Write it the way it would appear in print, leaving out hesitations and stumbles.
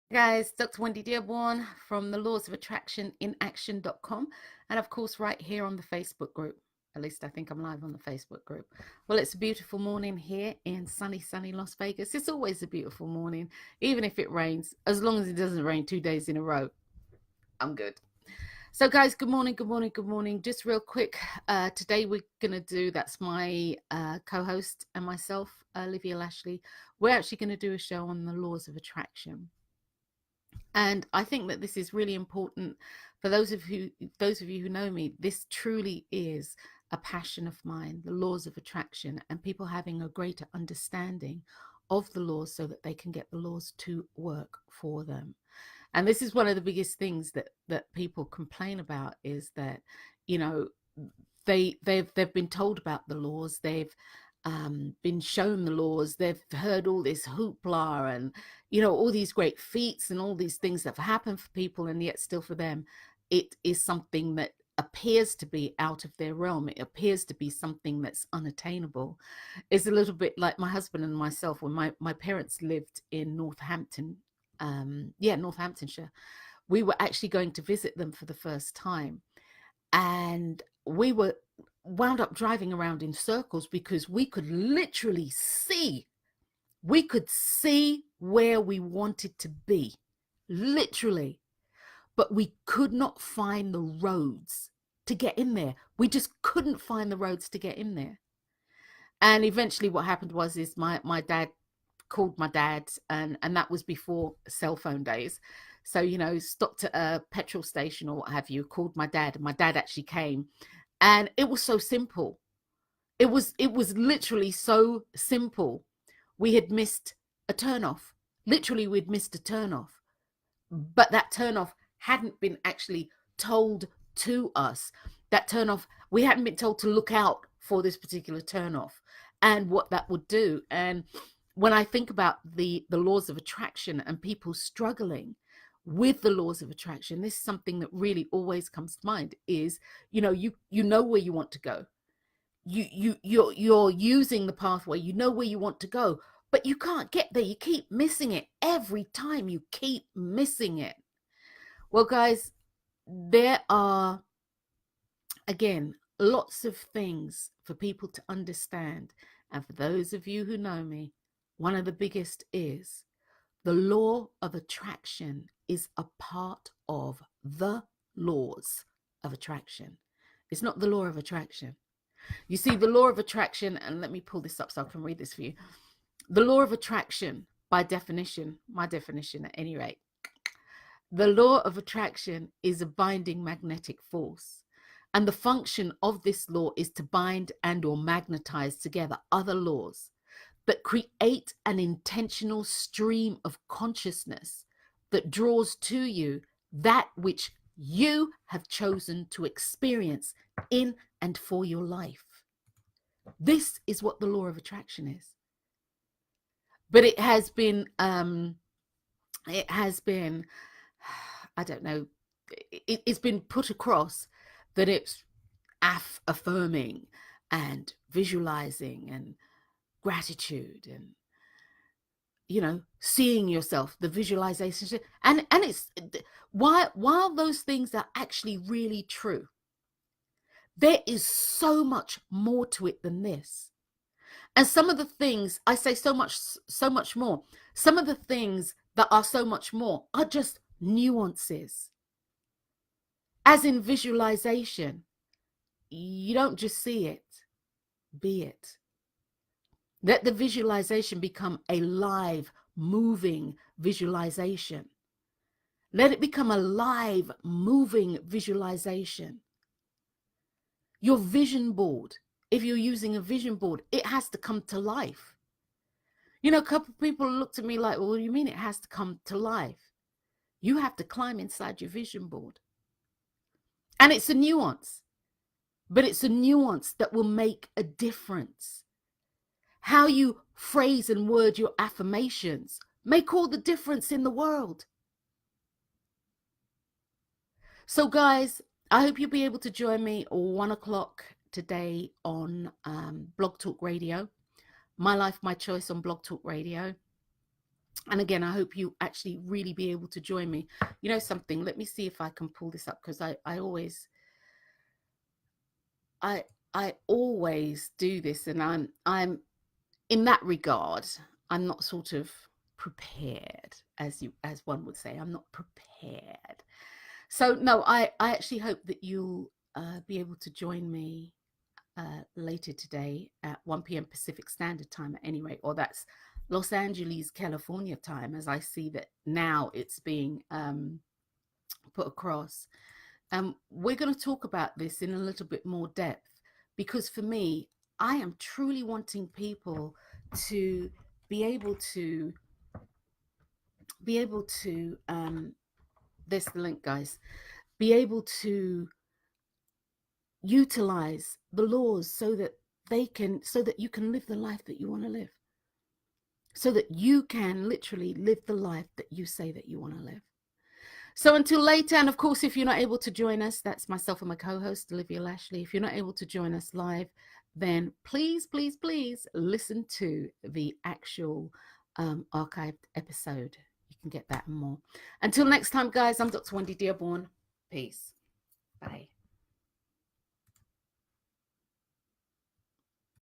Guys, Dr. Wendy Dearborne from the Laws of Attraction in Action.com, and of course right here on the Facebook group. At least I think I'm live on the Facebook group. Well, it's a beautiful morning here in sunny Las Vegas. It's always a beautiful morning, even if it rains, as long as it doesn't rain 2 days in a row. I'm good. So guys, good morning. Just real quick, today we're gonna do, that's my co-host and myself, Olivia Lashley. We're actually gonna do a show on the laws of attraction. And I think that this is really important for those of you who know me. This truly is a passion of mine, the laws of attraction, and people having a greater understanding of the laws so that they can get the laws to work for them. And this is one of the biggest things that people complain about, is that, you know, they've been told about the laws, they've been shown the laws, they've heard all this hoopla and, you know, all these great feats and all these things that have happened for people, and yet still for them it is something that appears to be out of their realm. It appears to be something that's unattainable. It's a little bit like my husband and myself. When my parents lived in Northampton, Northamptonshire, we were actually going to visit them for the first time, and we were wound up driving around in circles because we could literally see where we wanted to be, literally, but we could not find the roads to get in there. We just couldn't find the roads to get in there. And eventually what happened was, is my dad called my dad, and that was before cell phone days. So, you know, stopped at a petrol station or what have you, called my dad, and my dad actually came. And it was so simple. It was literally so simple. We had missed a turnoff. Literally, we'd missed a turnoff. But that turnoff hadn't been actually told to us. That turnoff, we hadn't been told to look out for this particular turnoff and what that would do. And when I think about the laws of attraction and people struggling with the laws of attraction, this is something that really always comes to mind. Is, you know, you know where you want to go. You're using the pathway. You know where you want to go, but you can't get there. You keep missing it. Every time you keep missing it. Well, guys, there are, again, lots of things for people to understand. And for those of you who know me, one of the biggest is the law of attraction is a part of the laws of attraction. It's not the law of attraction. You see, the law of attraction, and let me pull this up so I can read this for you. The law of attraction, by definition, my definition at any rate, the law of attraction is a binding magnetic force. And the function of this law is to bind and or magnetize together other laws that create an intentional stream of consciousness that draws to you that which you have chosen to experience in and for your life. This is what the law of attraction is. But it has been, I don't know, it's been put across that it's affirming and visualizing and gratitude and, you know, seeing yourself, the visualization. And it's, while those things are actually really true, there is so much more to it than this. And some of the things, I say so much more. Some of the things that are so much more are just nuances. As in visualization, you don't just see it, be it. Let the visualization become a live, moving visualization. Let it become a live, moving visualization. Your vision board, if you're using a vision board, it has to come to life. You know, a couple of people looked at me like, well, what do you mean it has to come to life? You have to climb inside your vision board. And it's a nuance, but it's a nuance that will make a difference. How you phrase and word your affirmations make all the difference in the world. So guys, I hope you'll be able to join me at 1 o'clock today on Blog Talk Radio. My Life, My Choice on Blog Talk Radio. And again, I hope you actually really be able to join me. You know something, let me see if I can pull this up, because I always do this, and I'm in that regard, I'm not sort of prepared, as one would say. I'm not prepared. So no, I actually hope that you'll be able to join me later today at 1 p.m. Pacific Standard Time at any rate, or that's Los Angeles, California time, as I see that now it's being put across. We're going to talk about this in a little bit more depth, because for me, I am truly wanting people to be able to there's the link, guys, be able to utilize the laws so that you can live the life that you want to live, so that you can literally live the life that you say that you want to live. So until later, and of course, if you're not able to join us, that's myself and my co-host, Olivia Lashley. If you're not able to join us live, then please listen to the actual archived episode. You can get that and more. Until next time, guys, I'm Dr. Wendy Dearborne. Peace. Bye.